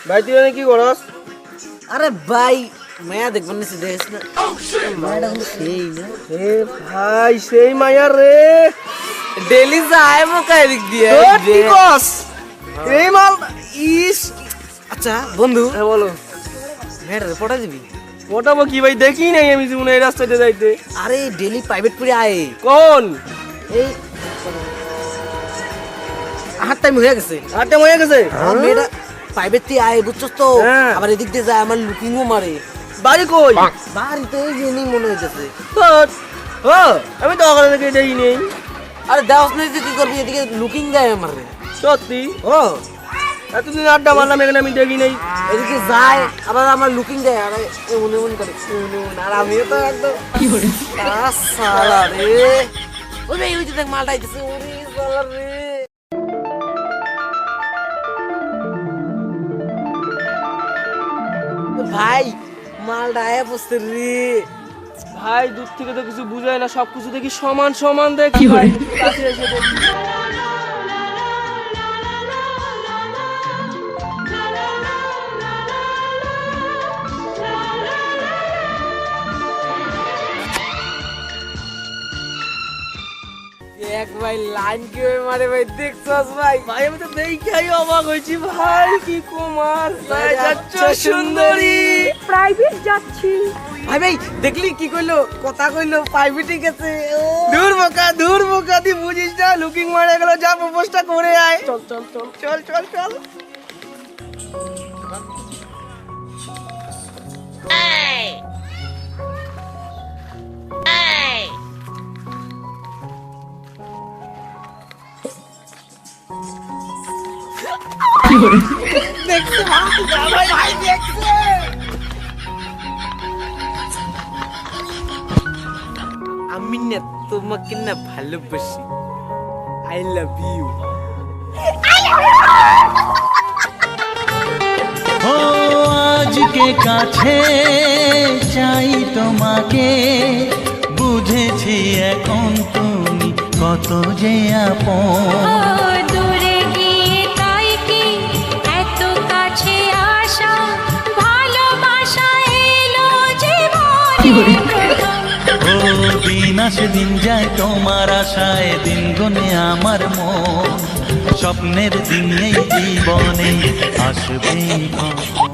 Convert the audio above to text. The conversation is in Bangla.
ভাই তুই এখানে কি করস? আরে ভাই মায়া দেখবেন না দেখিস না মায়াটা কিন্তু সেই না এ ভাই সেই মায়া রে। ডেলি যায় মোকা এদিক দিয়ে তোর কি কস? এই মাল ইস। আচ্ছা বন্ধু হ্যাঁ বলো। মেয়েটা পড়া দিবি ওটাবো কি ভাই, দেখি নাই আমি জীবনে এই রাস্তাতে যাইতে। আরে ডেলি প্রাইভেট পড়ে আয় কোন এই হাত টাইম হয়ে গেছে আটটা মনে গেছে? আমার মেয়েটা প্রাইভেট দিয়ে আয় বুঝছস তো হ্যাঁ। আবার এদিক দিয়ে যায় আমার লুকিংও মারে বাড়ি কই? বাড়িতে এই যে নেই মনে হইতেছে তোর? ও আমি তো ওখানে থেকে দেখি নেই। আরে দেওয়াস নাই যে কি করবি এদিকে লুকিং দেয় আমার সত্যি? ও এতদিন আড্ডা মারলাম এখানে আমি দেখি নাই। এদিকে যায় আবার আমার লুকিং দেয় আরে মনে মনে করে মনে মনে আর আমিও তো একদম কি করে সালা রে ওই ভাই ওই যে দেখ মালটা আইতেছে ওরে সালা রে ভাই মালটা আয়া বসতে রে ভাই দূর থেকে তো কিছু বুঝায় না, সবকিছু দেখি সমান সমান দেখি। ভাই কাছে এসে দেখি। এক ভাই লাইন কিভাবে মারে ভাই দেখছস ভাই ভাই আমি তো দেখাই অবাক হয়েছি ভাই, কি কুমার যাচ্ছ সুন্দরী। প্রাইভেট যাচ্ছি। ভাই ভাই দেখলি কি কইলো কথা কইলো প্রাইভেটে গেছে দূর বোকা দি বুঝিস না, লুকিং মারা গেল, যা প্রপোজটা করে আয়। চল চল চল চল চল চল। দেখছে ভাই ভাই দেখছে আমি না তোমাকে না ভালোবাসি আই লাভ ইউ ও আজকে কাছে চাই তোমাকে, বুঝেছি এখন তুমি কত যে আপন। দূরে গিয়ে তাই কি এত কাছে আসা, ভালোবাসা এলো জীবনে প্রথম। ও দিন আসে দিন যায় তোমার আশায়, দিন গুনে আমার মন, স্বপ্নের দিন এই জীবনে আসবে কখন।